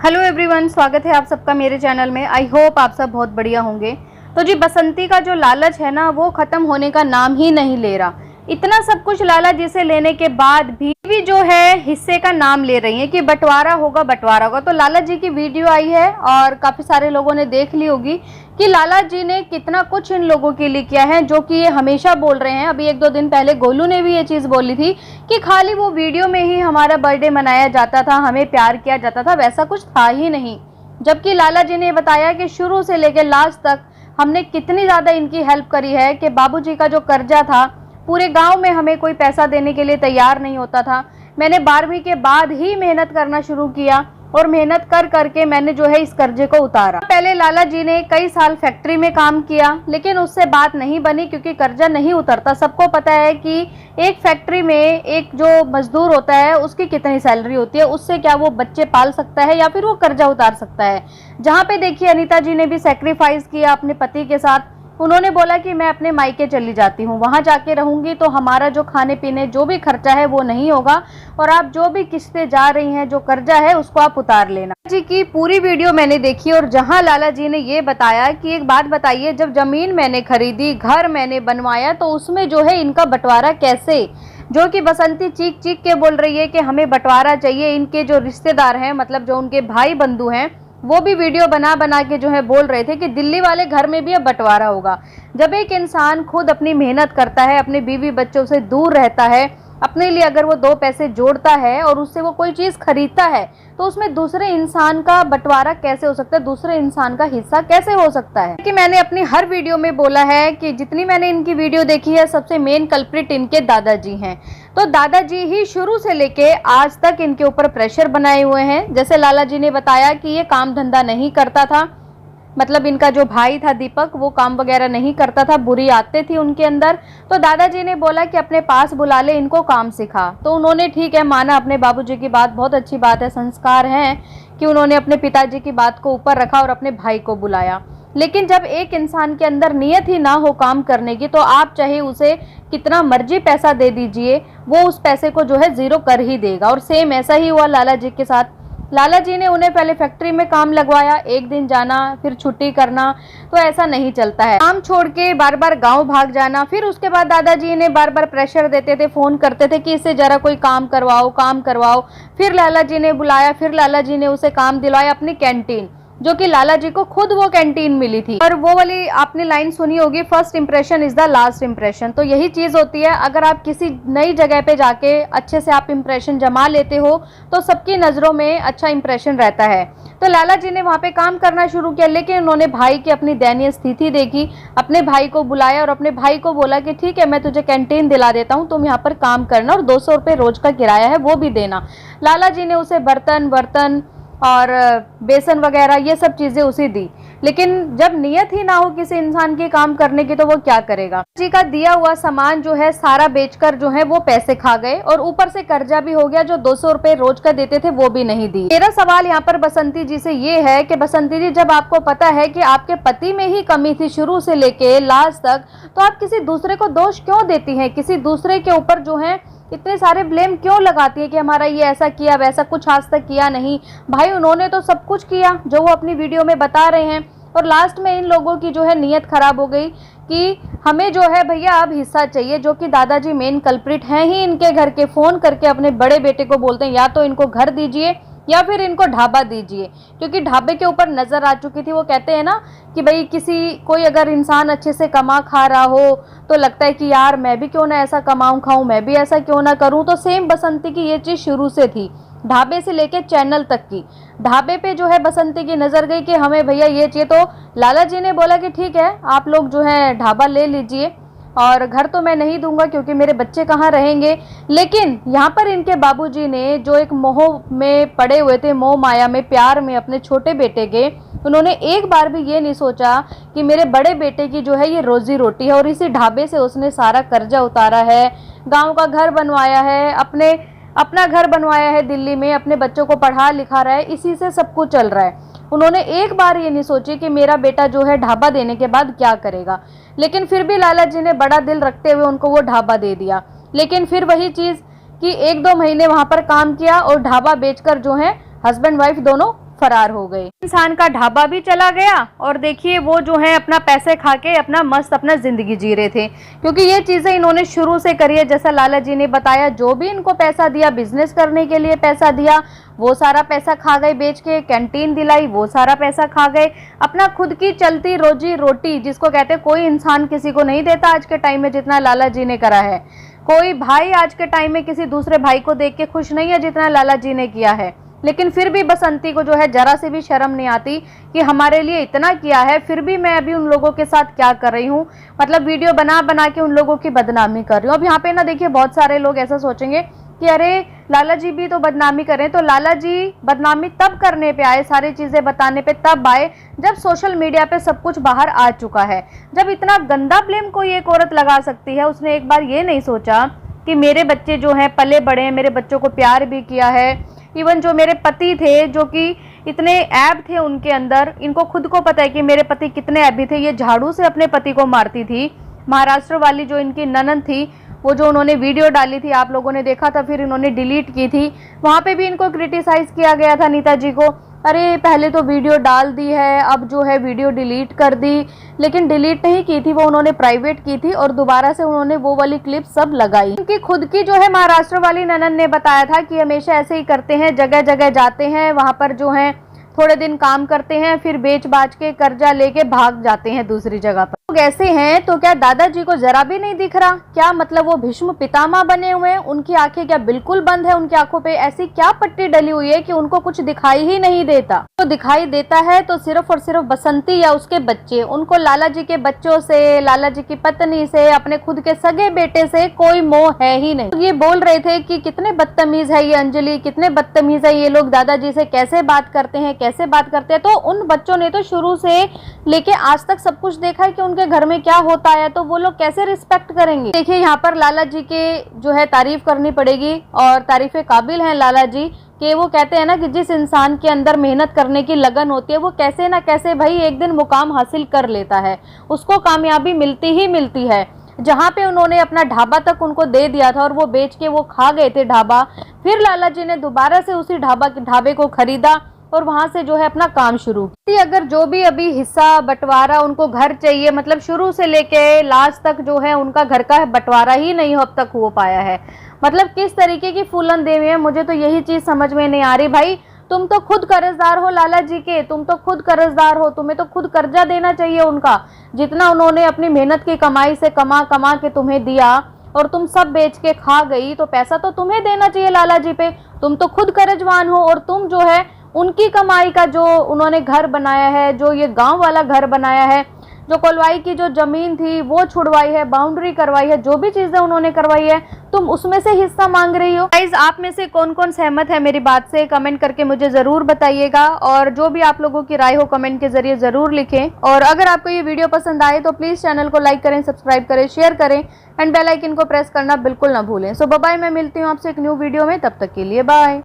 Hello everyone, स्वागत है आप सबका मेरे चैनल में। आई होप आप सब बहुत बढ़िया होंगे। तो जी बसंती का जो लालच है ना, वो ख़त्म होने का नाम ही नहीं ले रहा। इतना सब कुछ लालच जिसे लेने के बाद भी जो है हिस्से का नाम ले रही है कि बंटवारा होगा बंटवारा होगा। तो लाला जी की वीडियो आई है और काफ़ी सारे लोगों ने देख ली होगी कि लाला जी ने कितना कुछ इन लोगों के लिए किया है, जो कि ये हमेशा बोल रहे हैं। अभी 1-2 दिन पहले गोलू ने भी ये चीज़ बोली थी कि खाली वो वीडियो में ही हमारा बर्थडे मनाया जाता था, हमें प्यार किया जाता था, वैसा कुछ था ही नहीं। जबकि लाला जी ने बताया कि शुरू से लेकर लास्ट तक हमने कितनी ज़्यादा इनकी हेल्प करी है कि बाबूजी का जो कर्जा था, पूरे गांव में हमें कोई पैसा देने के लिए तैयार नहीं होता था। मैंने 12वीं के बाद ही मेहनत करना शुरू किया और मेहनत कर करके मैंने जो है इस कर्जे को उतारा। पहले लाला जी ने कई साल फैक्ट्री में काम किया, लेकिन उससे बात नहीं बनी क्योंकि कर्जा नहीं उतरता। सबको पता है कि एक फैक्ट्री में एक जो मजदूर होता है उसकी कितनी सैलरी होती है, उससे क्या वो बच्चे पाल सकता है या फिर वो कर्जा उतार सकता है। जहाँ पे देखिए अनीता जी ने भी सेक्रीफाइस किया अपने पति के साथ। उन्होंने बोला कि मैं अपने मायके चली जाती हूँ, वहां जाके रहूंगी तो हमारा जो खाने पीने जो भी खर्चा है वो नहीं होगा, और आप जो भी किस्तें जा रही हैं, जो कर्जा है उसको आप उतार लेना। जी की पूरी वीडियो मैंने देखी और जहां लाला जी ने ये बताया कि एक बात बताइए, जब जमीन मैंने खरीदी, घर मैंने बनवाया, तो उसमें जो है इनका बंटवारा कैसे, जो कि बसंती चीख चीख के बोल रही है कि हमें बंटवारा चाहिए। इनके जो रिश्तेदार हैं, मतलब जो उनके भाई बंधु हैं, वो भी वीडियो बना बना के जो है बोल रहे थे कि दिल्ली वाले घर में भी अब बंटवारा होगा। जब एक इंसान खुद अपनी मेहनत करता है, अपने बीवी बच्चों से दूर रहता है, अपने लिए अगर वो 2 पैसे जोड़ता है और उससे वो कोई चीज़ खरीदता है, तो उसमें दूसरे इंसान का बंटवारा कैसे हो सकता है, दूसरे इंसान का हिस्सा कैसे हो सकता है। कि मैंने अपनी हर वीडियो में बोला है कि जितनी मैंने इनकी वीडियो देखी है, सबसे मेन कल्प्रिट इनके दादाजी हैं। तो दादाजी ही शुरू से लेके आज तक इनके ऊपर प्रेशर बनाए हुए हैं। जैसे लाला जी ने बताया कि ये काम धंधा नहीं करता था, मतलब इनका जो भाई था दीपक, वो काम वगैरह नहीं करता था, बुरी आदतें थी उनके अंदर। तो दादाजी ने बोला कि अपने पास बुला ले, इनको काम सिखा। तो उन्होंने ठीक है माना अपने बाबूजी की बात, बहुत अच्छी बात है, संस्कार हैं कि उन्होंने अपने पिताजी की बात को ऊपर रखा और अपने भाई को बुलाया। लेकिन जब एक इंसान के अंदर नियत ही ना हो काम करने की, तो आप चाहे उसे कितना मर्जी पैसा दे दीजिए, वो उस पैसे को जो है जीरो कर ही देगा। और सेम ऐसा ही हुआ लाला जी के साथ। लाला जी ने उन्हें पहले फैक्ट्री में काम लगवाया, एक दिन जाना फिर छुट्टी करना, तो ऐसा नहीं चलता है। काम छोड़ के बार बार गांव भाग जाना। फिर उसके बाद दादाजी ने बार बार प्रेशर देते थे, फोन करते थे कि इससे जरा कोई काम करवाओ काम करवाओ। फिर लाला जी ने बुलाया, फिर लाला जी ने उसे काम दिलवाया, अपनी कैंटीन, जो कि लाला जी को खुद वो कैंटीन मिली थी। और वो वाली आपने लाइन सुनी होगी, first impression is the last impression. तो यही चीज होती है, अगर आप किसी नई जगह पे जाके अच्छे से आप इंप्रेशन जमा लेते हो तो सबकी नजरों में अच्छा इंप्रेशन रहता है। तो लाला जी ने वहाँ पे काम करना शुरू किया, लेकिन उन्होंने भाई की अपनी दयनीय स्थिति देखी, अपने भाई को बुलाया और अपने भाई को बोला कि ठीक है मैं तुझे कैंटीन दिला देता हूँ, तुम यहाँ पर काम करना और 200 रुपये रोज का किराया है वो भी देना। लाला जी ने उसे बर्तन और बेसन वगैरह ये सब चीजें उसे दी। लेकिन जब नियत ही ना हो किसी इंसान की काम करने की, तो वो क्या करेगा। जी का दिया हुआ सामान जो है सारा बेचकर जो है वो पैसे खा गए और ऊपर से कर्जा भी हो गया, जो 200 रुपए रोज का देते थे वो भी नहीं दी। मेरा सवाल यहाँ पर बसंती जी से ये है कि बसंती जी, जब आपको पता है कि आपके पति में ही कमी थी शुरू से लेके लास्ट तक, तो आप किसी दूसरे को दोष क्यों देती हैं, किसी दूसरे के ऊपर जो है इतने सारे ब्लेम क्यों लगाती है कि हमारा ये ऐसा किया वैसा कुछ आज तक किया नहीं। भाई उन्होंने तो सब कुछ किया जो वो अपनी वीडियो में बता रहे हैं, और लास्ट में इन लोगों की जो है नीयत खराब हो गई कि हमें जो है भैया अब हिस्सा चाहिए, जो कि दादाजी मेन कल्प्रिट हैं ही इनके घर के। फोन करके अपने बड़े बेटे को बोलते हैं या तो इनको घर दीजिए या फिर इनको ढाबा दीजिए, क्योंकि ढाबे के ऊपर नजर आ चुकी थी। वो कहते हैं ना कि भाई कोई अगर इंसान अच्छे से कमा खा रहा हो तो लगता है कि यार मैं भी क्यों ना ऐसा कमाऊं खाऊं, मैं भी ऐसा क्यों ना करूं। तो सेम बसंती की ये चीज शुरू से थी, ढाबे से लेके चैनल तक की। ढाबे पे जो है बसंती की नजर गई कि हमें भैया ये चाहिए, तो लाला जी ने बोला कि ठीक है आप लोग जो है ढाबा ले लीजिए, और घर तो मैं नहीं दूंगा क्योंकि मेरे बच्चे कहाँ रहेंगे। लेकिन यहाँ पर इनके बाबूजी ने जो एक मोह में पड़े हुए थे, मोह माया में, प्यार में अपने छोटे बेटे के, उन्होंने एक बार भी ये नहीं सोचा कि मेरे बड़े बेटे की जो है ये रोजी रोटी है, और इसी ढाबे से उसने सारा कर्जा उतारा है, गांव का घर बनवाया है, अपना घर बनवाया है दिल्ली में, अपने बच्चों को पढ़ा लिखा रहा है, इसी से सब कुछ चल रहा है। उन्होंने एक बार ये नहीं सोची कि मेरा बेटा जो है ढाबा देने के बाद क्या करेगा। लेकिन फिर भी लाला जी ने बड़ा दिल रखते हुए उनको वो ढाबा दे दिया। लेकिन फिर वही चीज़ कि 1-2 महीने वहाँ पर काम किया और ढाबा बेचकर जो है हस्बैंड वाइफ दोनों फरार हो गए। इंसान का ढाबा भी चला गया और देखिए वो जो है अपना पैसे खा के अपना मस्त अपना जिंदगी जी रहे थे, क्योंकि ये चीजें इन्होंने शुरू से करी है। जैसा लाला जी ने बताया, जो भी इनको पैसा दिया, बिजनेस करने के लिए पैसा दिया, वो सारा पैसा खा गए बेच के। कैंटीन दिलाई, वो सारा पैसा खा गए। अपना खुद की चलती रोजी रोटी, जिसको कहते हैं कोई इंसान किसी को नहीं देता आज के टाइम में जितना लाला जी ने करा है। कोई भाई आज के टाइम में किसी दूसरे भाई को देख के खुश नहीं है जितना लाला जी ने किया है। लेकिन फिर भी बसंती को जो है जरा से भी शर्म नहीं आती कि हमारे लिए इतना किया है, फिर भी मैं अभी उन लोगों के साथ क्या कर रही हूँ, मतलब वीडियो बना बना के उन लोगों की बदनामी कर रही हूँ। अब यहाँ पे ना देखिए बहुत सारे लोग ऐसा सोचेंगे कि अरे लाला जी भी तो बदनामी कर रहे हैं। तो लाला जी बदनामी तब करने पे आए, सारी चीजें बताने पे तब आए जब सोशल मीडिया पे सब कुछ बाहर आ चुका है। जब इतना गंदा ब्लेम कोई एक औरत लगा सकती है, उसने एक बार ये नहीं सोचा कि मेरे बच्चे जो हैं पले बड़े हैं, मेरे बच्चों को प्यार भी किया है। इवन जो मेरे पति थे, जो कि इतने ऐब थे उनके अंदर, इनको खुद को पता है कि मेरे पति कितने ऐबी थे। ये झाड़ू से अपने पति को मारती थी। महाराष्ट्र वाली जो इनकी ननद थी, वो जो उन्होंने वीडियो डाली थी, आप लोगों ने देखा था, फिर इन्होंने डिलीट की थी। वहाँ पे भी इनको क्रिटिसाइज किया गया था नीता जी को, अरे पहले तो वीडियो डाल दी है, अब जो है वीडियो डिलीट कर दी। लेकिन डिलीट नहीं की थी, वो उन्होंने प्राइवेट की थी और दोबारा से उन्होंने वो वाली क्लिप सब लगाई। क्योंकि खुद की जो है महाराष्ट्र वाली ननद ने बताया था कि हमेशा ऐसे ही करते हैं, जगह जगह जाते हैं, वहाँ पर जो है थोड़े दिन काम करते हैं, फिर बेच बाच के कर्जा लेके भाग जाते हैं दूसरी जगह पर। लोग ऐसे हैं तो क्या दादाजी को जरा भी नहीं दिख रहा? क्या मतलब वो भीष्म पितामह बने हुए हैं? उनकी आंखें क्या बिल्कुल बंद है? उनकी आंखों पे ऐसी क्या पट्टी डली हुई है कि उनको कुछ दिखाई ही नहीं देता? तो दिखाई देता है तो सिर्फ और सिर्फ बसंती या उसके बच्चे। उनको लाला जी के बच्चों से, लाला जी की पत्नी से, अपने खुद के सगे बेटे से कोई मोह है ही नहीं। तो ये बोल रहे थे कि कितने बदतमीज है ये अंजलि, कितने बदतमीज है ये लोग, दादाजी से कैसे बात करते हैं, कैसे बात करते हैं। तो उन बच्चों ने तो शुरू से लेके आज तक सब कुछ देखा है कि उनके घर में क्या होता है, तो वो लोग कैसे रिस्पेक्ट करेंगे। देखिए यहाँ पर लाला जी के जो है तारीफ करनी पड़ेगी, और तारीफे काबिल हैं लाला जी कि वो कहते हैं ना कि जिस इंसान के अंदर मेहनत करने की लगन होती है, वो कैसे ना कैसे भाई एक दिन मुकाम हासिल कर लेता है, उसको कामयाबी मिलती ही मिलती है। जहाँ पे उन्होंने अपना ढाबा तक उनको दे दिया था और वो बेच के वो खा गए थे ढाबा, फिर लाला जी ने दोबारा से उसी ढाबे को खरीदा और वहां से जो है अपना काम शुरू किया। अगर जो भी अभी हिस्सा बंटवारा उनको घर चाहिए, मतलब शुरू से लेके लास्ट तक जो है उनका घर का बंटवारा ही नहीं अब तक हो पाया है। मतलब किस तरीके की फूलन देवी है, मुझे तो यही चीज समझ में नहीं आ रही। भाई तुम तो खुद कर्जदार हो लाला जी के, तुम तो खुद कर्जदार हो, तुम्हें तो खुद कर्जा देना चाहिए उनका। जितना उन्होंने अपनी मेहनत की कमाई से कमा कमा के तुम्हें दिया और तुम सब बेच के खा गई, तो पैसा तो तुम्हें देना चाहिए लाला जी पे। तुम तो खुद कर्जवान हो और तुम जो है उनकी कमाई का जो उन्होंने घर बनाया है, जो ये गांव वाला घर बनाया है, जो कोलवाई की जो जमीन थी वो छुड़वाई है, बाउंड्री करवाई है, जो भी चीजें उन्होंने करवाई है, तुम उसमें से हिस्सा मांग रही हो। गाइस आप में से कौन कौन सहमत है मेरी बात से, कमेंट करके मुझे जरूर बताइएगा। और जो भी आप लोगों की राय हो कमेंट के जरिए जरूर लिखें। और अगर आपको ये वीडियो पसंद आए तो प्लीज चैनल को लाइक करें, सब्सक्राइब करें, शेयर करें एंड बेल आइकन को प्रेस करना बिल्कुल ना भूलें। सो बाय, मैं मिलती हूँ आपसे एक न्यू वीडियो में, तब तक के लिए बाय।